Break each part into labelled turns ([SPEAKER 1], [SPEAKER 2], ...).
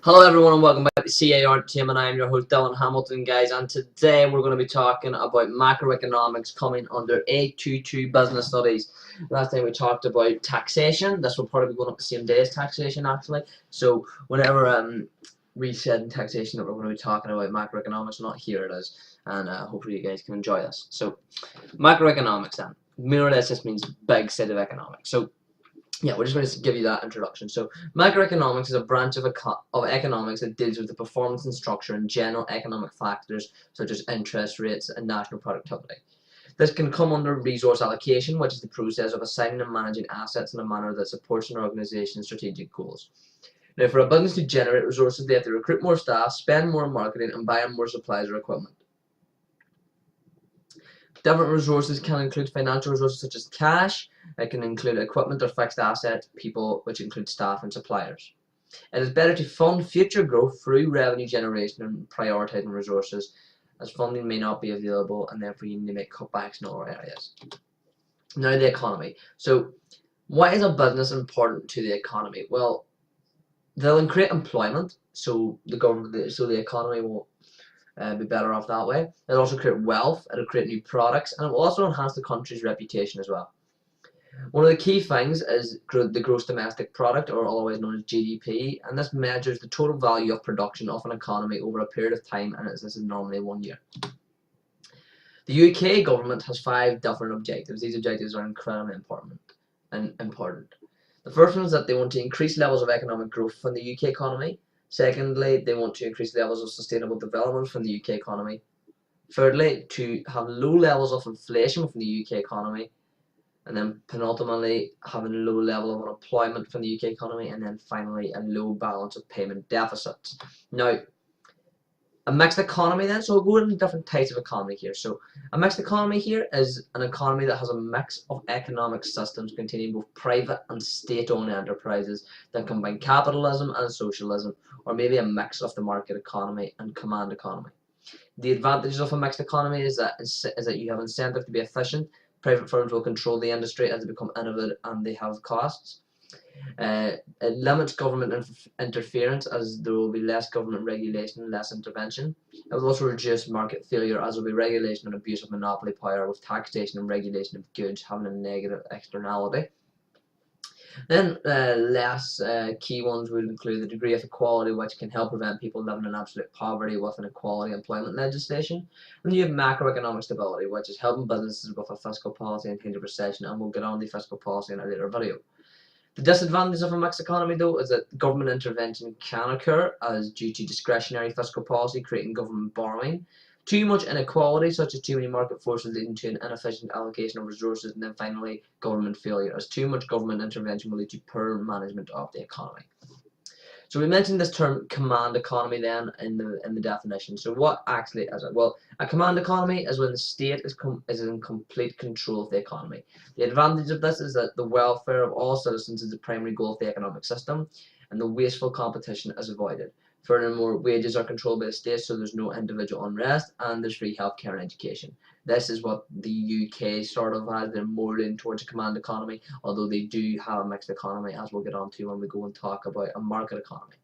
[SPEAKER 1] Hello everyone and welcome back to C.A.R. team, and I am your host Dylan Hamilton, guys, and today we're going to be talking about macroeconomics coming under 822 business studies. Last time we talked about taxation. This will probably be going up the same day as taxation actually, so whenever we said in taxation that we're going to be talking about macroeconomics, not here it is, and hopefully you guys can enjoy this. So macroeconomics then, more or less this means big set of economics. So yeah, we're just going to give you that introduction. So, macroeconomics is a branch of economics that deals with the performance and structure and general economic factors such as interest rates and national productivity. This can come under resource allocation, which is the process of assigning and managing assets in a manner that supports an organization's strategic goals. Now, for a business to generate resources, they have to recruit more staff, spend more on marketing, and buy more supplies or equipment. Different resources can include financial resources such as cash. It can include equipment or fixed assets, people, which include staff and suppliers. It is better to fund future growth through revenue generation and prioritizing resources, as funding may not be available and therefore you need to make cutbacks in other areas. Now the economy. So why is a business important to the economy? Well, they'll create employment, so the economy will be better off that way. It'll also create wealth, it'll create new products, and it will also enhance the country's reputation as well. One of the key things is the gross domestic product, or otherwise known as GDP, and this measures the total value of production of an economy over a period of time, and this is normally 1 year. The UK government has 5 different objectives. These objectives are incredibly important. The first one is that they want to increase levels of economic growth in the UK economy. Secondly, they want to increase levels of sustainable development from the UK economy. Thirdly, to have low levels of inflation from the UK economy. And then penultimately, having a low level of unemployment from the UK economy. And then finally, a low balance of payment deficits. Now, a mixed economy then, so we'll go into different types of economy here. So a mixed economy here is an economy that has a mix of economic systems containing both private and state-owned enterprises that combine capitalism and socialism, or maybe a mix of the market economy and command economy. The advantages of a mixed economy is that you have incentive to be efficient. Private firms will control the industry as they become innovative and they have costs. It limits government interference, as there will be less government regulation and less intervention. It will also reduce market failure, as there will be regulation and abuse of monopoly power, with taxation and regulation of goods having a negative externality. Then less key ones would include the degree of equality, which can help prevent people living in absolute poverty with an equality employment legislation. And you have macroeconomic stability, which is helping businesses with a fiscal policy and hinder recession, and we'll get on the fiscal policy in a later video. The disadvantage of a mixed economy, though, is that government intervention can occur as due to discretionary fiscal policy creating government borrowing, too much inequality, such as too many market forces leading to an inefficient allocation of resources, and then finally government failure, as too much government intervention will lead to poor management of the economy. So we mentioned this term command economy then in the definition. So what actually is it? Well, a command economy is when the state is in complete control of the economy. The advantage of this is that the welfare of all citizens is the primary goal of the economic system, and the wasteful competition is avoided. Furthermore, wages are controlled by the state, so there's no individual unrest, and there's free healthcare and education. This is what the UK sort of has. They're more leaning towards a command economy, although they do have a mixed economy, as we'll get on to when we go and talk about a market economy.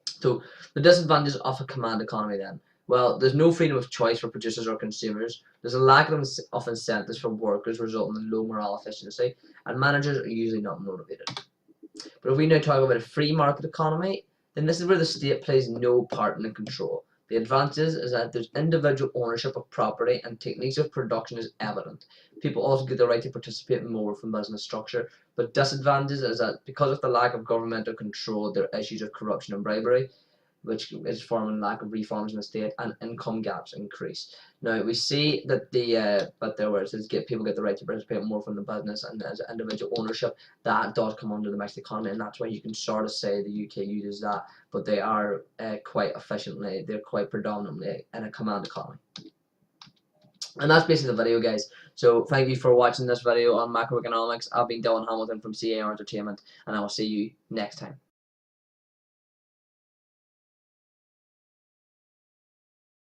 [SPEAKER 1] So the disadvantages of a command economy then. Well, there's no freedom of choice for producers or consumers. There's a lack of incentives for workers, resulting in low morale efficiency, and managers are usually not motivated. But if we now talk about a free market economy, then this is where the state plays no part in the control. The advantage is that there's individual ownership of property and techniques of production is evident. People also get the right to participate more from business structure, but disadvantages is that because of the lack of governmental control, there are issues of corruption and bribery, which is forming lack of reforms in the state, and income gaps increase. Now we see that people get the right to participate more from the business and as individual ownership, that does come under the mixed economy, and that's why you can sort of say the UK uses that, but they are quite efficiently, they're quite predominantly in a command economy. And that's basically the video, guys. So thank you for watching this video on macroeconomics. I've been Dylan Hamilton from C.A.R. Entertainment, and I will see you next time.